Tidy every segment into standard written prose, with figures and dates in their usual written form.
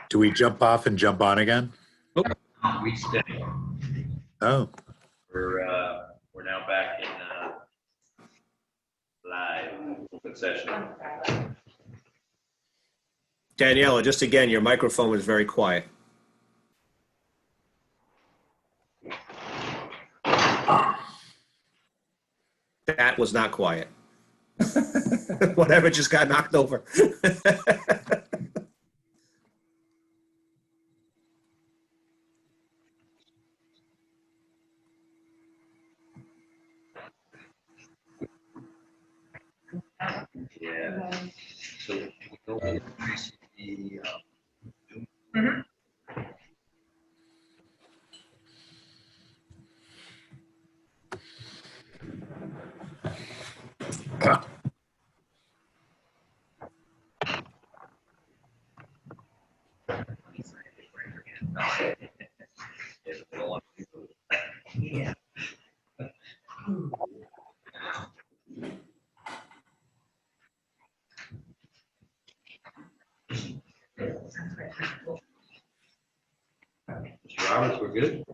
Do we jump off and jump on again? We stay. Oh, We're now back in live open session. Daniela, just again, your microphone was very quiet. That was not quiet. Whatever just got knocked over. Yeah. So we'll go the yeah. Mr. Roberts, we're good?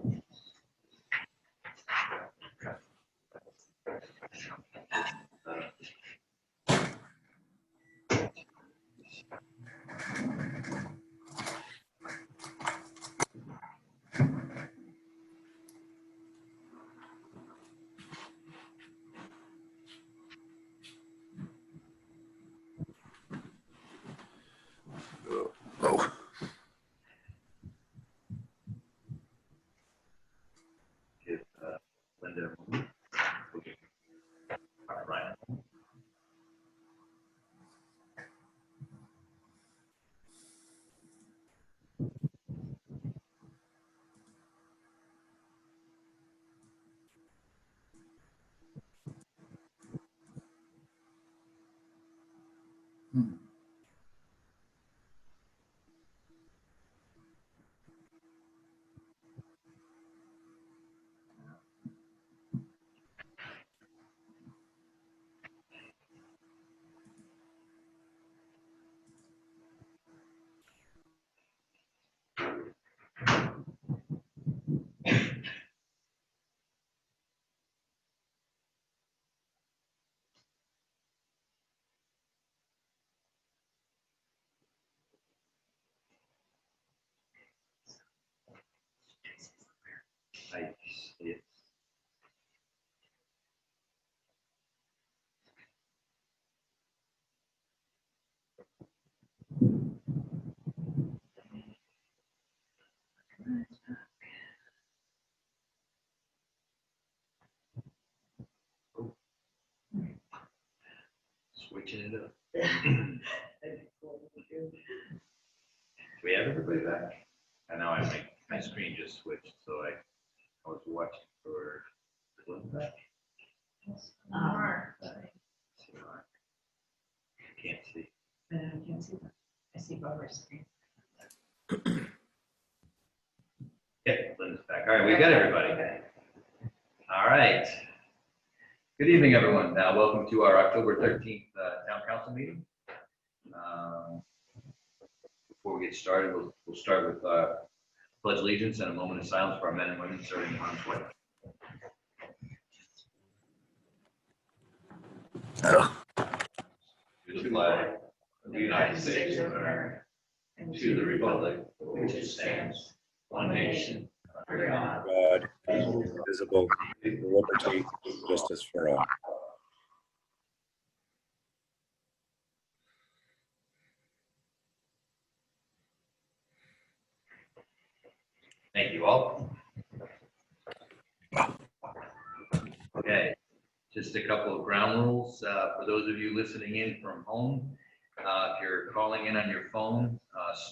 oh. Give Linda a moment. All right. I see it. Oh. Switching it up. Do we have everybody back? I know my screen just switched, so I was watching for back. Can't see. I can't see that. I see Barbara's screen. Okay, Linda's back. All right, we got everybody. All right. Good evening, everyone. Welcome to our October 13th Town Council meeting. Before we get started, we'll start with Pledge Allegiance and a moment of silence for our men and women serving in harm's way. Oh. To the flag of the United States of America, and to the republic for which it stands, one nation, under God. God, indivisible, with liberty, and justice for all. Thank you all. Okay, just a couple of ground rules for those of you listening in from home. If you're calling in on your phone,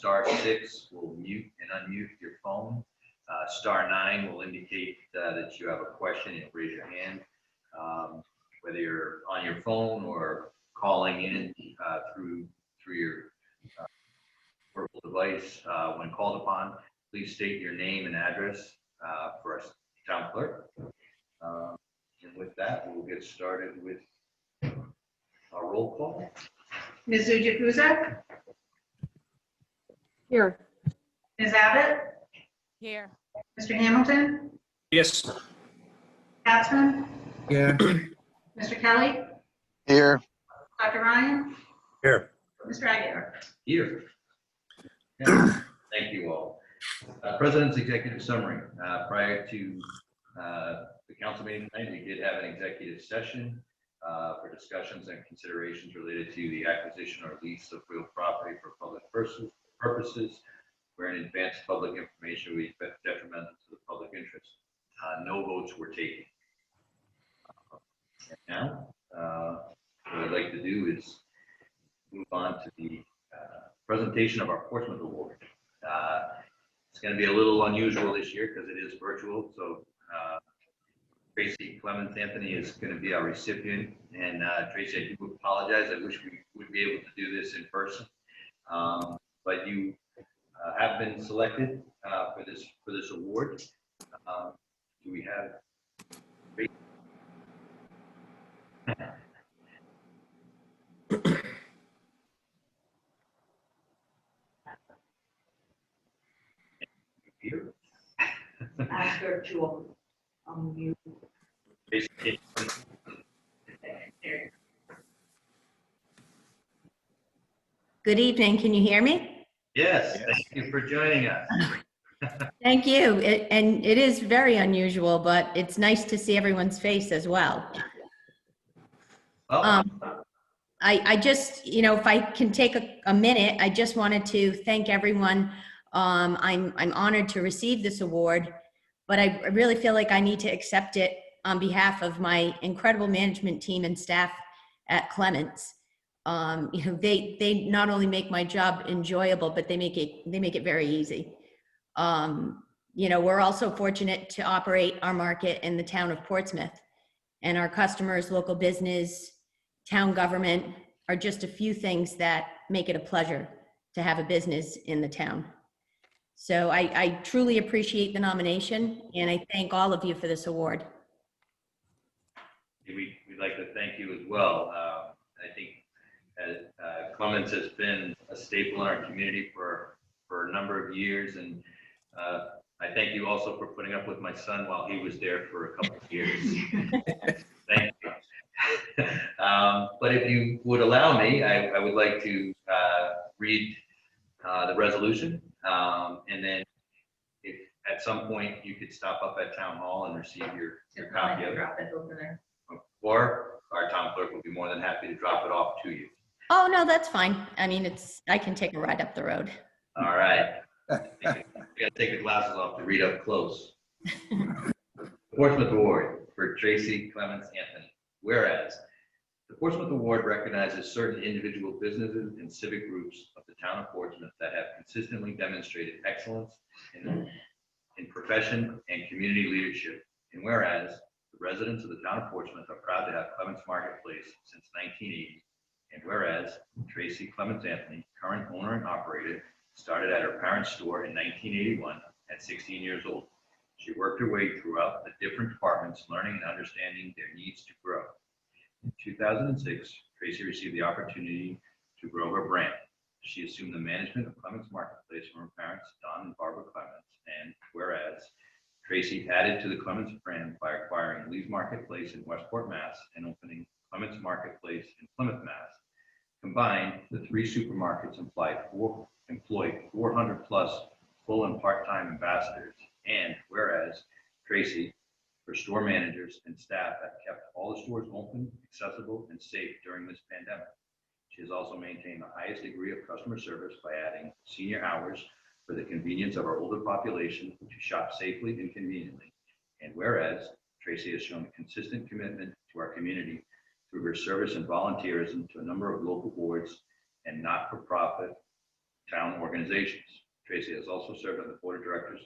*6 will mute and unmute your phone. *9 will indicate that you have a question. You'll raise your hand. Whether you're on your phone or calling in through your portable device, when called upon, please state your name and address for us, town clerk. And with that, we'll get started with our roll call. Ms. Ujikuza? Here. Ms. Abbott? Here. Mr. Hamilton? Yes. Capson? Yeah. Mr. Kelly? Here. Dr. Ryan? Here. Mr. Aguirre? Here. Yeah, thank you all. President's executive summary. Prior to the council meeting tonight, we did have an executive session for discussions and considerations related to the acquisition or lease of real property for public purposes, where in advance public information would be detrimental to the public interest. No votes were taken. Now, what I'd like to do is move on to the presentation of our Portsmouth Award. It's going to be a little unusual this year because it is virtual. So Tracy Clemens Anthony is going to be our recipient. And Tracy, I do apologize. I wish we would be able to do this in person. But you have been selected for this award. Do we have? Here. Ask her to unmute. Tracy, Good evening. Can you hear me? yes, thank you for joining us. Thank you. And it is very unusual, but it's nice to see everyone's face as well. Well, I just, if I can take a minute, I just wanted to thank everyone. I'm honored to receive this award, but I really feel like I need to accept it on behalf of my incredible management team and staff at Clements. They not only make my job enjoyable, but they make it very easy. We're also fortunate to operate our market in the town of Portsmouth, and our customers, local business, town government are just a few things that make it a pleasure to have a business in the town. So I truly appreciate the nomination, and I thank all of you for this award. we'd like to thank you as well. I think Clemens has been a staple in our community for a number of years, and I thank you also for putting up with my son while he was there for a couple of years. Thank you. But if you would allow me, I would like to read the resolution, and then if at some point you could stop up at Town Hall and receive your copy of it. Drop it over there. Or our town clerk will be more than happy to drop it off to you. Oh, no, that's fine. I mean, I can take a ride up the road. All right. You gotta take the glasses off to read up close. Portsmouth Award for Tracy Clemens Anthony. Whereas the Portsmouth Award recognizes certain individual businesses and civic groups of the town of Portsmouth that have consistently demonstrated excellence in profession and community leadership. And whereas the residents of the town of Portsmouth are proud to have Clements Marketplace since 1980. And whereas Tracy Clemens Anthony, current owner and operator, started at her parents' store in 1981 at 16 years old. She worked her way throughout the different departments, learning and understanding their needs to grow. In 2006, Tracy received the opportunity to grow her brand. She assumed the management of Clements Marketplace from her parents, Don and Barbara Clements. And whereas Tracy added to the Clements brand by acquiring Lee's Marketplace in Westport, Mass. And opening Clements Marketplace in Plymouth, Mass. Combined, the three supermarkets employ 400 plus full and part-time ambassadors. And whereas Tracy, her store managers and staff have kept all the stores open, accessible, and safe during this pandemic. She has also maintained the highest degree of customer service by adding senior hours for the convenience of our older population to shop safely and conveniently. And whereas Tracy has shown a consistent commitment to our community through her service and volunteerism to a number of local boards and not-for-profit town organizations. Tracy has also served on the board of directors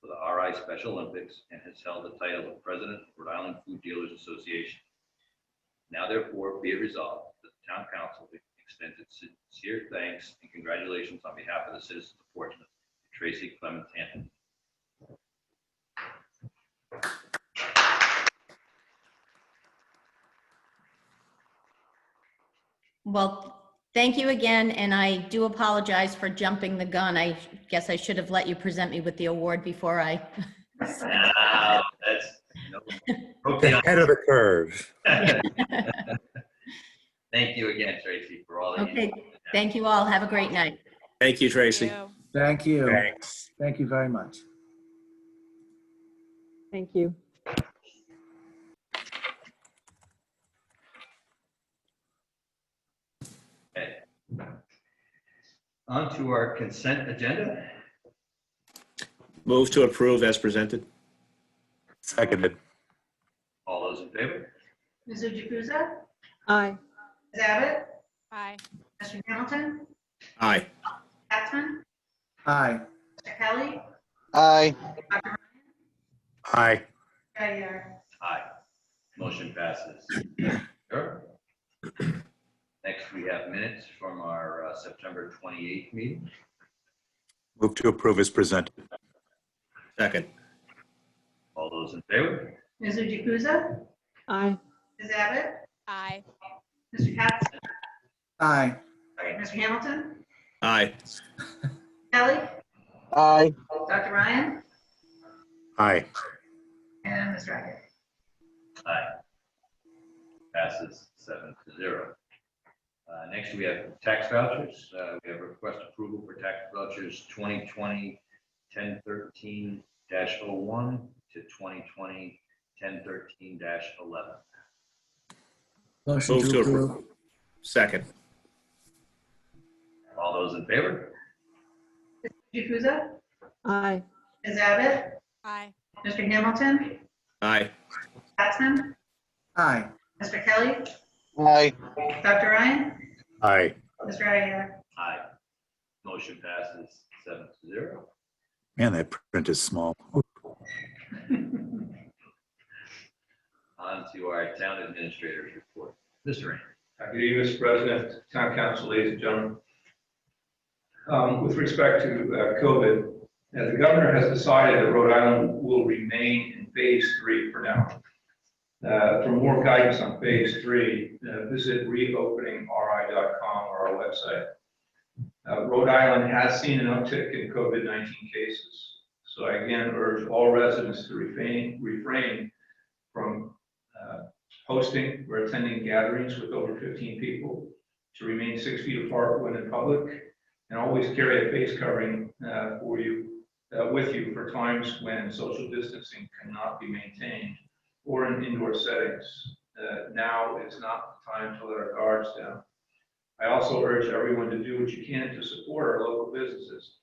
for the RI Special Olympics and has held the title of President of Rhode Island Food Dealers Association. Now therefore be it resolved that the town council extends its sincere thanks and congratulations on behalf of the citizens of Portsmouth to Tracy Clemens Anthony. Well, Thank you again, and I do apologize for jumping the gun. I guess I should have let you present me with the award before I. Wow, that's, broke the Ahead of the curve. Thank you again, Tracy, for all that you do. Okay, thank you all. Have a great night. Thank you, Tracy. Thank you. Thanks. Thank you very much. Thank you. Okay. On to our consent agenda. Move to approve as presented. Seconded. All those in favor? Ms. Jukusa? Aye. Ms. Abbott? Aye. Mr. Hamilton? Aye. Capson? Aye. Mr. Kelly? Aye. Dr. Aye. Ryan? Aye. Motion passes. Sure. Next, we have minutes from our September 28th meeting. Move to approve as presented. Second. All those in favor? Ms. Jukusa? Aye. Ms. Abbott? Aye. Mr. Capson? Aye. Mr. Hamilton? Aye. Kelly? Aye. Dr. Ryan? Aye. And Ms. Ryan? Aye. Passes 7-0. Next, we have tax vouchers. We have request approval for tax vouchers 2020-1013-01 to 2020-1013-11. Motion Move to to approve. approve. Second. All those in favor? Jukusa? Aye. Ms. Abbott? Aye. Mr. Hamilton? Aye. Capson? Aye. Mr. Kelly? Aye. Dr. Ryan? Aye. Ms. Ryan? Aye. Motion passes 7-0. Man, that print is small. On to our town administrator's report. Mr. Rain. Good evening, Mr. President, Town Council, ladies and gentlemen. With respect to COVID, the governor has decided that Rhode Island will remain in phase 3 for now. For more guidance on phase 3, visit reopeningri.com or our website. Rhode Island has seen an uptick in COVID-19 cases, so I again urge all residents to refrain from hosting or attending gatherings with over 15 people, to remain 6 feet apart when in public, and always carry a face covering with you for times when social distancing cannot be maintained or in indoor settings. Now is not the time to let our guards down. I also urge everyone to do what you can to support our local businesses.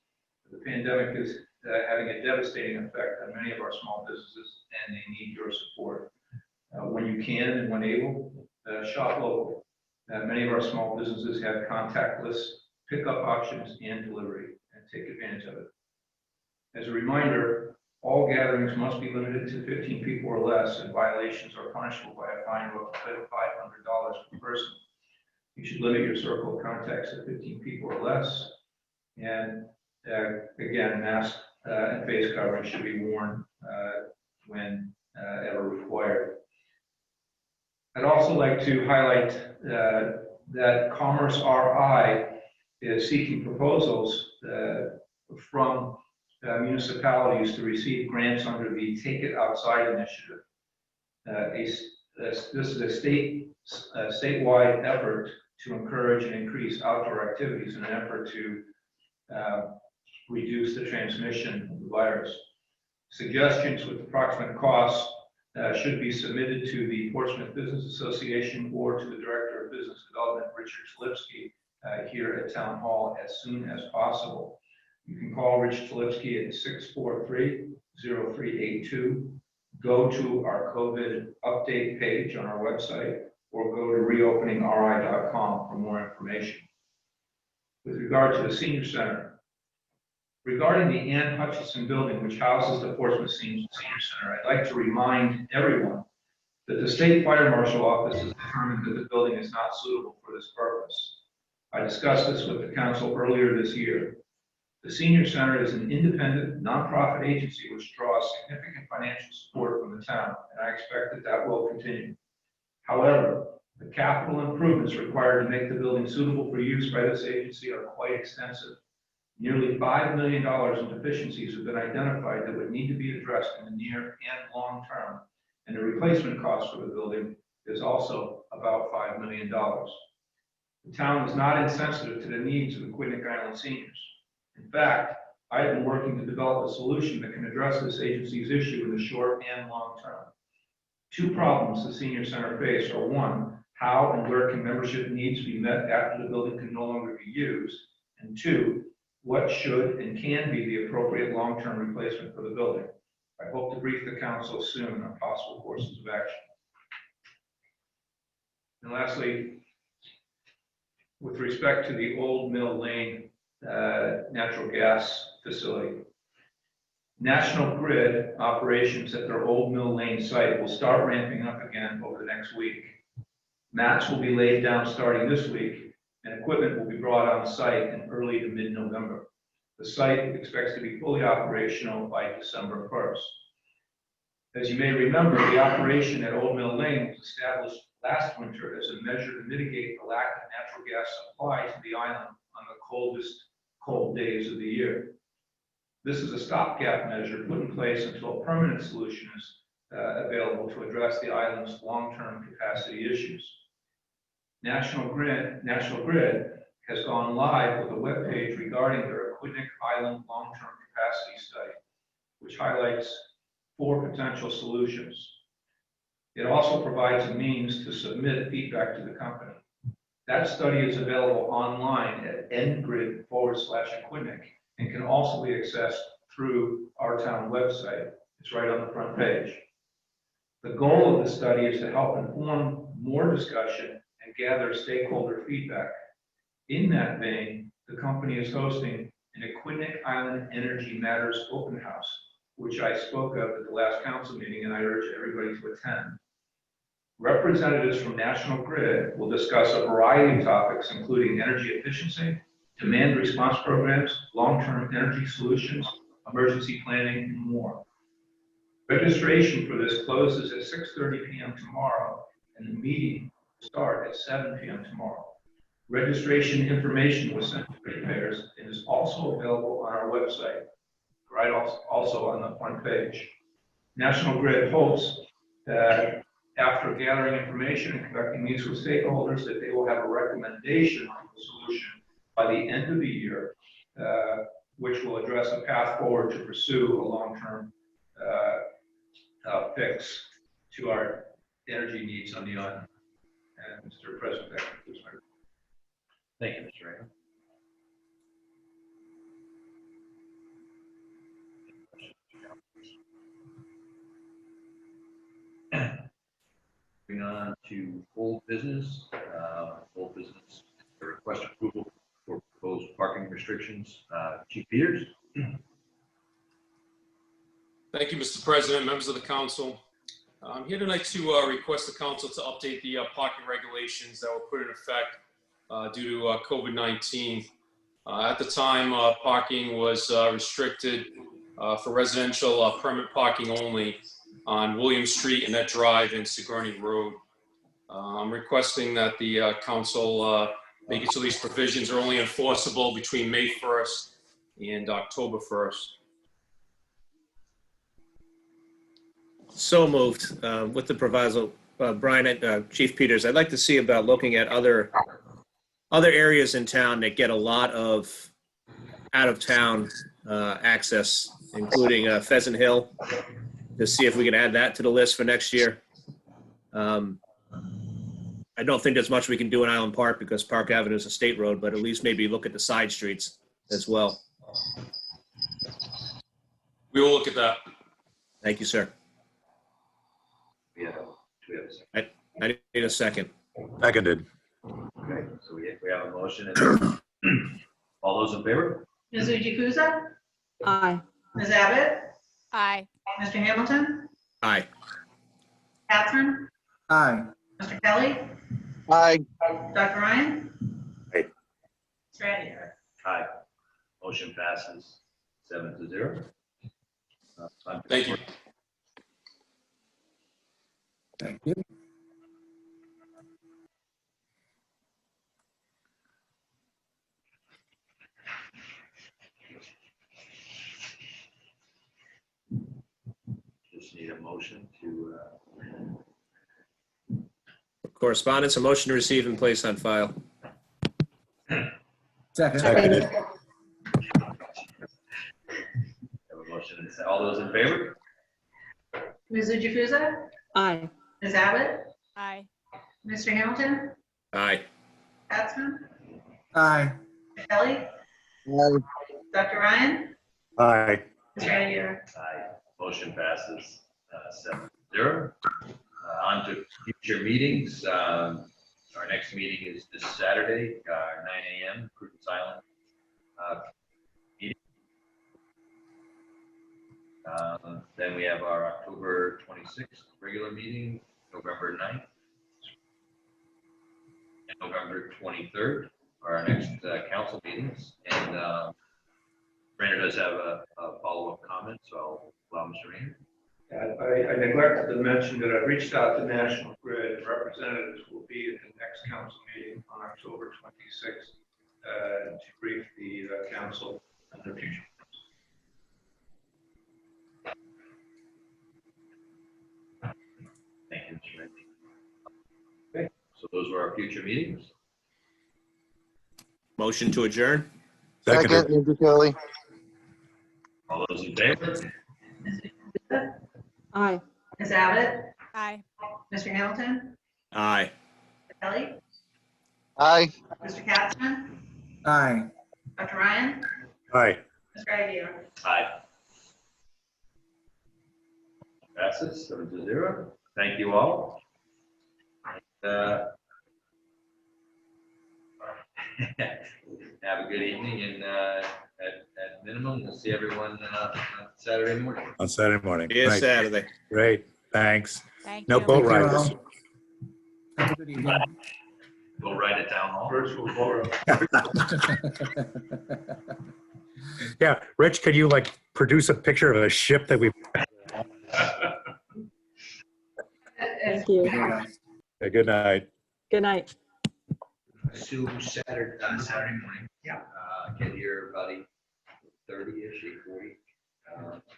The pandemic is having a devastating effect on many of our small businesses, and they need your support. When you can and when able, shop local. Many of our small businesses have contactless pickup options and delivery, and take advantage of it. As a reminder, all gatherings must be limited to 15 people or less, and violations are punishable by a fine of up to $500 per person. You should limit your circle of contacts to 15 people or less. And again, mask and face covering should be worn when ever required. I'd also like to highlight that Commerce RI is seeking proposals from municipalities to receive grants under the Take It Outside initiative. This is a statewide effort to encourage and increase outdoor activities in an effort to reduce the transmission of the virus. Suggestions with approximate costs should be submitted to the Portsmouth Business Association or to the Director of Business Development, Richard Tlipsky, here at Town Hall as soon as possible. You can call Rich Tlipsky at 643-0382. Go to our COVID update page on our website, or go to reopeningri.com for more information. With regard to the Senior Center, regarding the Ann Hutchinson building, which houses the Portsmouth Senior Center, I'd like to remind everyone that the State Fire Marshal Office has determined that the building is not suitable for this purpose. I discussed this with the council earlier this year. The Senior Center is an independent, nonprofit agency which draws significant financial support from the town, and I expect that that will continue. However, The capital improvements required to make the building suitable for use by this agency are quite extensive. Nearly $5 million in deficiencies have been identified that would need to be addressed in the near and long term, and the replacement cost for the building is also about $5 million. The town is not insensitive to the needs of the Quinnic Island seniors. In fact, I have been working to develop a solution that can address this agency's issue in the short and long term. Two problems the senior center face are: one, how and where can membership needs be met after the building can no longer be used? And two, what should and can be the appropriate long-term replacement for the building? I hope to brief the council soon on possible courses of action. And lastly, with respect to the Old Mill Lane natural gas facility, National Grid operations at their Old Mill Lane site will start ramping up again over the next week. Mats will be laid down starting this week, and equipment will be brought on site in early to mid-November. The site expects to be fully operational by December 1st. As you may remember, the operation at Old Mill Lane was established last winter as a measure to mitigate the lack of natural gas supply to the island on the coldest cold days of the year. This is a stopgap measure put in place until a permanent solution is available to address the island's long-term capacity issues. National Grid has gone live with a webpage regarding their Quinnic Island long-term capacity study, which highlights 4 potential solutions. It also provides a means to submit feedback to the company. That study is available online at ngrid/Quinnic and can also be accessed through our town website. It's right on the front page. The goal of the study is to help inform more discussion and gather stakeholder feedback. In that vein, the company is hosting an Quinnic Island Energy Matters open house, which I spoke of at the last council meeting, and I urge everybody to attend. Representatives from National Grid will discuss a variety of topics, including energy efficiency, demand response programs, long-term energy solutions, emergency planning, and more. Registration for this closes at 6:30 p.m. tomorrow, and the meeting will start at 7 p.m. tomorrow. Registration information was sent to ratepayers and is also available on our website, right also on the front page. National Grid hopes that after gathering information and conducting meetings with stakeholders, that they will have a recommendation on the solution by the end of the year, which will address a path forward to pursue a long-term fix to our energy needs on the island. And Mr. President, that concludes my report. Thank you, Mr. Rayner. Moving on to old business. Old business, the request approval for proposed parking restrictions. Chief Peters. Thank you, Mr. President, members of the council. I'm here tonight to request the council to update the parking regulations that were put in effect due to COVID-19. At the time, parking was restricted for residential permit parking only on William Street, Annette Drive, and Sigourney Road. I'm requesting that the council make it so these provisions are only enforceable between May 1st and October 1st. So moved with the proviso. Brian, Chief Peters, I'd like to see about looking at other areas in town that get a lot of out-of-town access, including Pheasant Hill, to see if we can add that to the list for next year. I don't think there's much we can do in Island Park because Park Avenue is a state road, but at least maybe look at the side streets as well. We will look at that. Thank you, sir. Do we have a second? I need a second. Seconded. Okay, so we have a motion. And all those in favor? Ms. Jukusa? Aye. Ms. Abbott? Aye. Mr. Hamilton? Aye. Capson? Aye. Mr. Kelly? Aye. Dr. Ryan? Aye. Mr. Aguirre? Aye. Motion passes 7-0. Thank you. Thank you. need a motion to, Correspondence, a motion to receive and place on file. Second. Seconded. have a motion. All those in favor? Ms. Jukusa? Aye. Ms. Abbott? Aye. Mr. Hamilton? Aye. Capson? Aye. Kelly? Aye. Dr. Ryan? Aye. Mr. Aguirre? Aye. Motion passes 7-0. On to future meetings. Our next meeting is this Saturday, 9 a.m., Prudence Island. Meeting. Then we have our October 26th regular meeting, November 9th, and November 23rd are our next council meetings. And Rainer does have a follow-up comment, so I'll allow Mr. Rainer. I neglected to mention that I've reached out to National Grid. Representatives will be at the next council meeting on October 26th to brief the council on their future. Thank you, Mr. Rainer. Okay, so those were our future meetings. Motion to adjourn. Second, Seconded. Andrew Kelly. All those in favor? Ms. Jukusa? Aye. Ms. Abbott? Aye. Mr. Hamilton? Aye. Mr. Kelly? Aye. Mr. Capson? Aye. Dr. Ryan? Aye. Mr. Aguirre? Aye. Passes 7-0. Thank you all. Have a good evening, and at minimum, we'll see everyone on Saturday morning. On Saturday morning. See you Thanks. Saturday. Great, thanks. Thank No you. boat Thank you riders. all. Have a good evening. Go right at town hall. Virtual forum. Yeah, Rich, could you like produce a picture of a ship that we, Thank you. good night. Good night. Assume Saturday morning. Yeah. Get here about 8:30-ish, 8:40.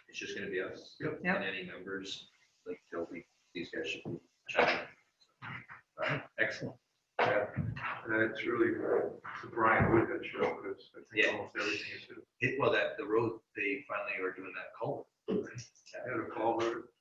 It's just gonna be us. Yep. And any members, like Toby, these guys should be chatting. All right, excellent. Yeah, it's really the Brian Woodhead show, because I think Yeah. almost everything is. Well, the road, they finally are doing that culvert. Yeah, the culvert,